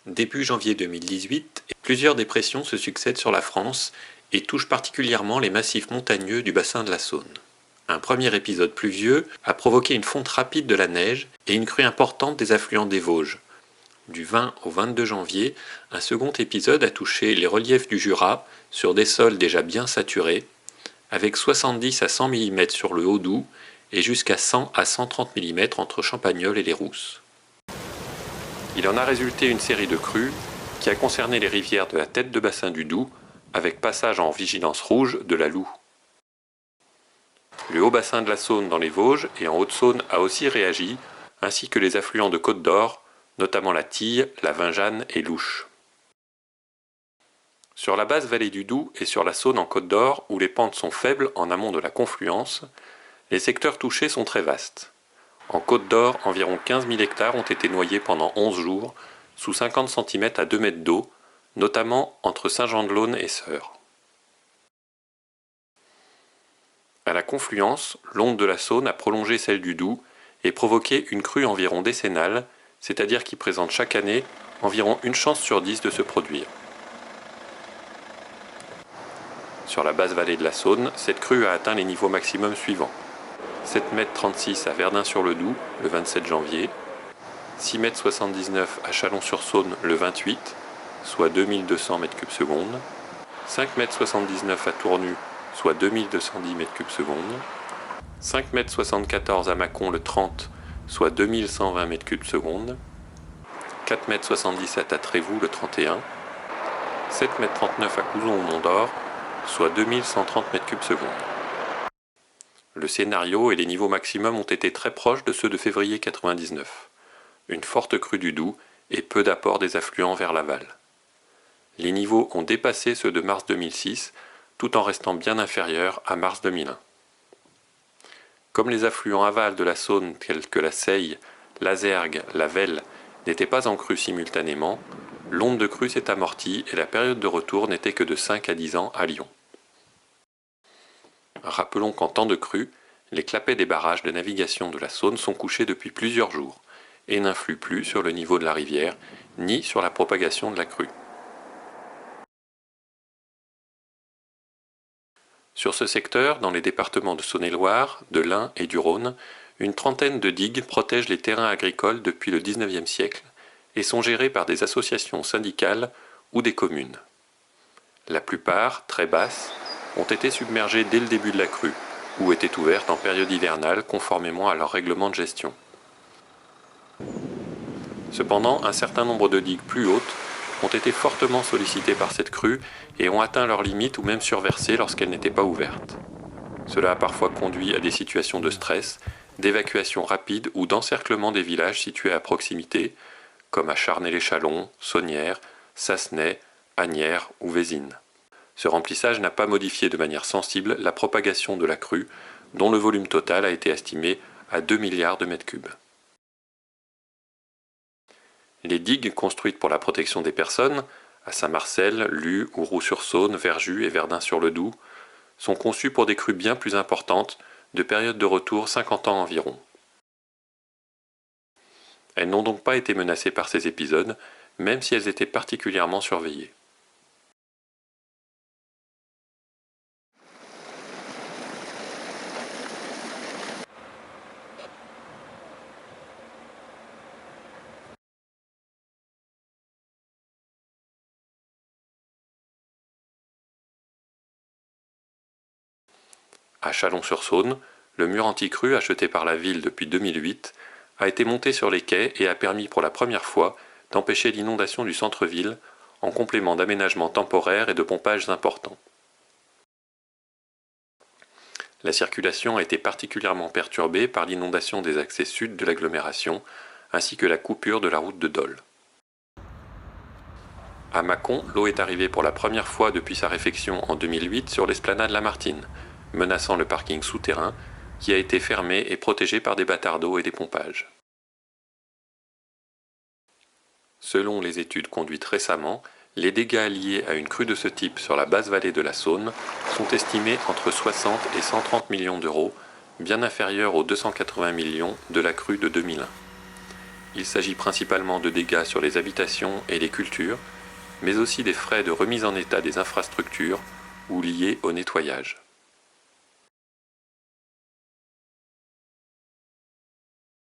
Début janvier 2018, plusieurs dépressions se succèdent sur la France et touchent particulièrement les massifs montagneux du bassin de la Saône. Un premier épisode pluvieux a provoqué une fonte rapide de la neige et une crue importante des affluents des Vosges. Du 20 au 22 janvier, un second épisode a touché les reliefs du Jura sur des sols déjà bien saturés, avec 70 à 100 mm sur le Haut-Doubs et jusqu'à 100 à 130 mm entre Champagnole et les Rousses. Il en a résulté une série de crues qui a concerné les rivières de la tête de bassin du Doubs, avec passage en vigilance rouge de la Loue. Le haut bassin de la Saône dans les Vosges et en Haute-Saône a aussi réagi, ainsi que les affluents de Côte d'Or, notamment la Tille, la Vingeanne et l'Ouche. Sur la basse vallée du Doubs et sur la Saône en Côte d'Or, où les pentes sont faibles en amont de la confluence, les secteurs touchés sont très vastes. En Côte d'Or, environ 15 000 hectares ont été noyés pendant 11 jours, sous 50 cm à 2 mètres d'eau, notamment entre Saint-Jean-de-Laune et Seurre. À la confluence, l'onde de la Saône a prolongé celle du Doubs et provoqué une crue environ décennale, c'est-à-dire qui présente chaque année environ une chance sur 10 de se produire. Sur la basse vallée de la Saône, cette crue a atteint les niveaux maximums suivants. 7,36 m à Verdun-sur-le-Doubs le 27 janvier, 6,79 m à Chalon-sur-Saône le 28, soit 2200 m3/s, 5,79 m à Tournu, soit 2210 m3/s, 5,74 m à Mâcon le 30, soit 2120 m3/s, 4,77 m à Trévoux le 31, 7,39 m à Couzon au Mont-d'Or, soit 2130 m3/s. Le scénario et les niveaux maximums ont été très proches de ceux de février 99. Une forte crue du Doubs et peu d'apport des affluents vers l'aval. Les niveaux ont dépassé ceux de mars 2006, tout en restant bien inférieurs à mars 2001. Comme les affluents aval de la Saône tels que la Seille, l'Azergue, la Velle n'étaient pas en crue simultanément, l'onde de crue s'est amortie et la période de retour n'était que de 5 à 10 ans à Lyon. Rappelons qu'en temps de crue, les clapets des barrages de navigation de la Saône sont couchés depuis plusieurs jours et n'influent plus sur le niveau de la rivière ni sur la propagation de la crue. Sur ce secteur, dans les départements de Saône-et-Loire, de l'Ain et du Rhône, une trentaine de digues protègent les terrains agricoles depuis le XIXe siècle et sont gérées par des associations syndicales ou des communes. La plupart, très basses, ont été submergées dès le début de la crue, ou étaient ouvertes en période hivernale conformément à leur règlement de gestion. Cependant, un certain nombre de digues plus hautes ont été fortement sollicitées par cette crue et ont atteint leurs limites ou même surversé lorsqu'elles n'étaient pas ouvertes. Cela a parfois conduit à des situations de stress, d'évacuation rapide ou d'encerclement des villages situés à proximité, comme à Charnay-les-Chalons, Saunières, Sassenay, Asnières ou Vésines. Ce remplissage n'a pas modifié de manière sensible la propagation de la crue, dont le volume total a été estimé à 2 milliards de mètres cubes. Les digues construites pour la protection des personnes, à Saint-Marcel, Lue, Ouroux-sur-Saône, Verjus et Verdun-sur-le-Doubs, sont conçues pour des crues bien plus importantes, de période de retour 50 ans environ. Elles n'ont donc pas été menacées par ces épisodes, même si elles étaient particulièrement surveillées. À Chalon-sur-Saône, le mur anti-crue acheté par la ville depuis 2008 a été monté sur les quais et a permis pour la première fois d'empêcher l'inondation du centre-ville en complément d'aménagements temporaires et de pompages importants. La circulation a été particulièrement perturbée par l'inondation des accès sud de l'agglomération ainsi que la coupure de la route de Dole. À Mâcon, l'eau est arrivée pour la première fois depuis sa réfection en 2008 sur l'esplanade Lamartine, menaçant le parking souterrain qui a été fermé et protégé par des bâtards d'eau et des pompages. Selon les études conduites récemment, les dégâts liés à une crue de ce type sur la basse vallée de la Saône sont estimés entre 60 et 130 millions d'euros, bien inférieurs aux 280 millions de la crue de 2001. Il s'agit principalement de dégâts sur les habitations et les cultures, mais aussi des frais de remise en état des infrastructures ou liés au nettoyage.